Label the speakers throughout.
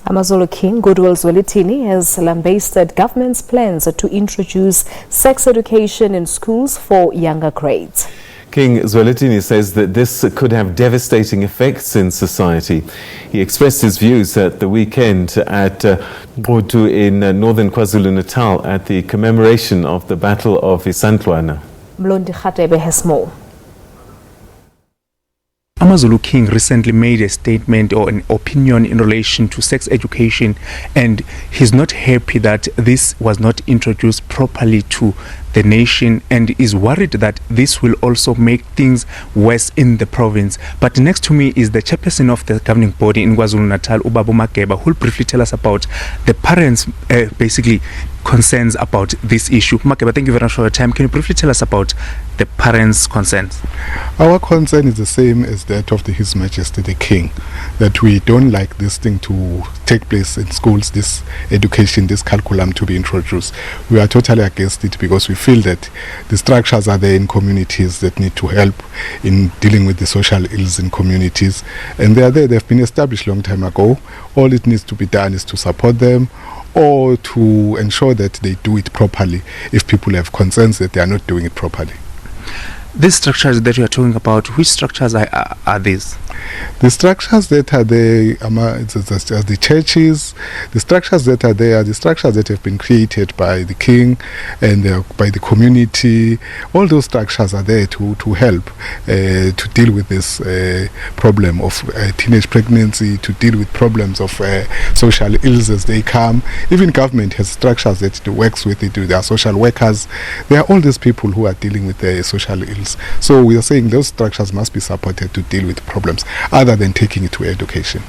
Speaker 1: AmaZulu King Goodwill Zwelithini has lambasted government's plans to introduce sex education in schools for younger grades.
Speaker 2: King Zwelithini says that this could have devastating effects in society. He expressed his views at the weekend at Godu in northern KwaZulu-Natal at the commemoration of the Battle of Isandlwana.
Speaker 1: Mlondi Radebe has more.
Speaker 3: AmaZulu King recently made a statement or an opinion in relation to sex education, and he's not happy that this was not introduced properly to the nation and is worried that this will also make things worse in the province. But next to me is the chairperson of the governing body in KwaZulu-Natal, Ubaba Makeba, who will briefly tell us about the parents' basically concerns about this issue. Makeba, thank you very much for your time. Can you briefly tell us about the parents' concerns?
Speaker 4: Our concern is the same as that of His Majesty the King, that we don't like this thing to take place in schools, this education, this curriculum to be introduced. We are totally against it because we feel that the structures are there in communities that need to help in dealing with the social ills in communities, and they are there. They've been established a long time ago. All it needs to be done is to support them or to ensure that they do it properly if people have concerns that they are not doing it properly.
Speaker 3: These structures that you are talking about, which structures are these?
Speaker 4: The structures that are there, the churches, the structures that are there, the structures that have been created by the king and by the community. All those structures are there to help to deal with this problem of teenage pregnancy, to deal with problems of social ills as they come. Even government has structures that works with it. There are social workers. There are all these people who are dealing with the social ills. So we are saying those structures must be supported to deal with problems other than taking it to education.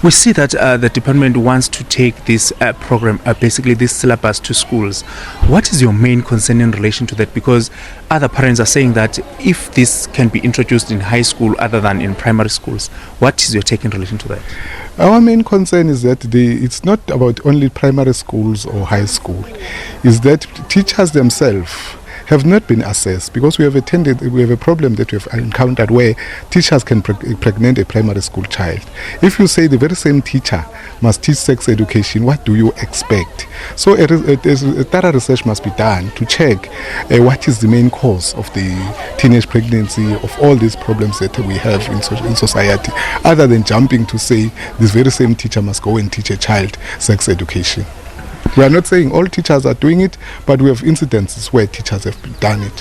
Speaker 3: We see that the department wants to take this program, basically this syllabus, to schools. What is your main concern in relation to that? Because other parents are saying that if this can be introduced in high school other than in primary schools, what is your take in relation to that?
Speaker 4: Our main concern is that it's not about only primary schools or high school. Is that teachers themselves have not been assessed, because we have a problem that we have encountered where teachers can pregnant a primary school child. If you say the very same teacher must teach sex education, what do you expect? So a thorough research must be done to check what is the main cause of the teenage pregnancy, of all these problems that we have in society, other than jumping to say this very same teacher must go and teach a child sex education. We are not saying all teachers are doing it, but we have incidences where teachers have done it.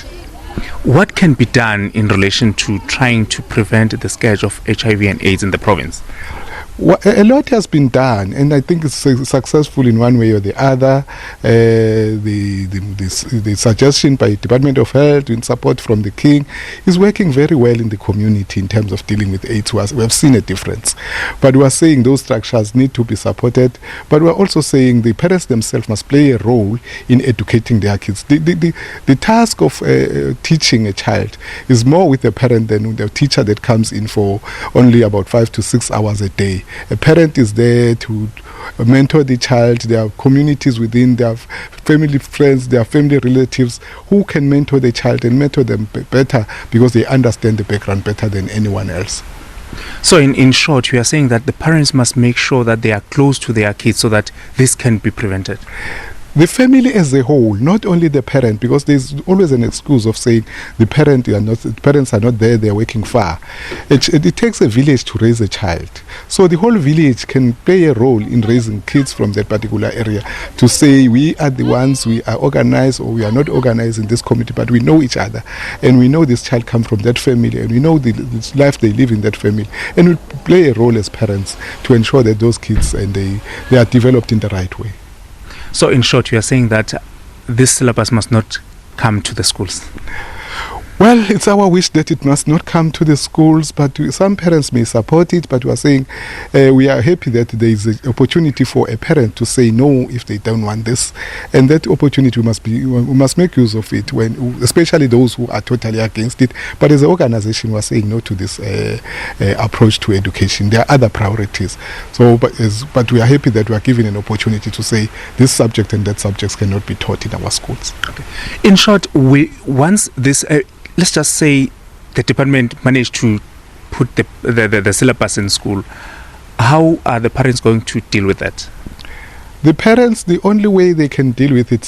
Speaker 3: What can be done in relation to trying to prevent the scourge of HIV and AIDS in the province?
Speaker 4: A lot has been done, and I think it's successful in one way or the other. The suggestion by Department of Health in support from the King is working very well in the community in terms of dealing with AIDS. We have seen a difference, but we are saying those structures need to be supported, but we are also saying the parents themselves must play a role in educating their kids. The task of teaching a child is more with the parent than the teacher that comes in for only about 5 to 6 hours a day. A parent is there to mentor the child. There are communities within, there are family friends, there are family relatives who can mentor the child and mentor them better because they understand the background better than anyone else.
Speaker 3: So in short, you are saying that the parents must make sure that they are close to their kids so that this can be prevented.
Speaker 4: The family as a whole, not only the parent, because there's always an excuse of saying the parents are not there, they're working far. It takes a village to raise a child. So the whole village can play a role in raising kids from that particular area to say we are the ones, we are organized or we are not organized in this community, but we know each other and we know this child comes from that family and we know the life they live in that family, and we play a role as parents to ensure that those kids and they are developed in the right way.
Speaker 3: So in short, you are saying that this syllabus must not come to the schools?
Speaker 4: Well, it's our wish that it must not come to the schools, but some parents may support it, but we are saying we are happy that there is an opportunity for a parent to say no if they don't want this, and that opportunity we must make use of it, especially those who are totally against it. But as an organization, we are saying no to this approach to education. There are other priorities. So, but we are happy that we are given an opportunity to say this subject and that subjects cannot be taught in our schools.
Speaker 3: Okay. In short, once this let's just say the department managed to put the syllabus in school, How are the parents going to deal with that?
Speaker 4: The parents, the only way they can deal with it,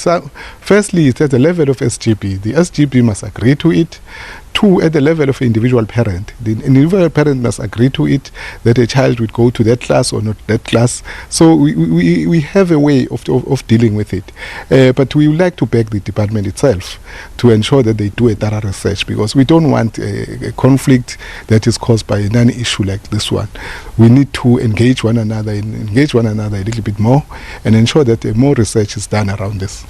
Speaker 4: firstly, it's at the level of SGB. The SGB must agree to it. Two, at the level of individual parent. The individual parent must agree to it, that a child would go to that class or not that class. So we have a way of dealing with it. But we would like to beg the department itself to ensure that they do a thorough research, because we don't want a conflict that is caused by a non-issue like this one. We need to engage one another a little bit more and ensure that more research is done around this.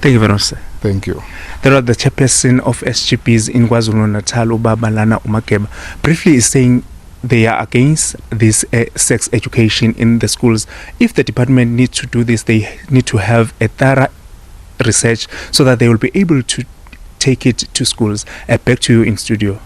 Speaker 3: Thank you very much, sir.
Speaker 4: Thank you.
Speaker 3: There are the chairperson of SGPs in KwaZulu-Natal, Ubabalana Umakeba, briefly is saying they are against this sex education in the schools. If the department needs to do this, they need to have a thorough research so that they will be able to take it to schools. Back to you in studio.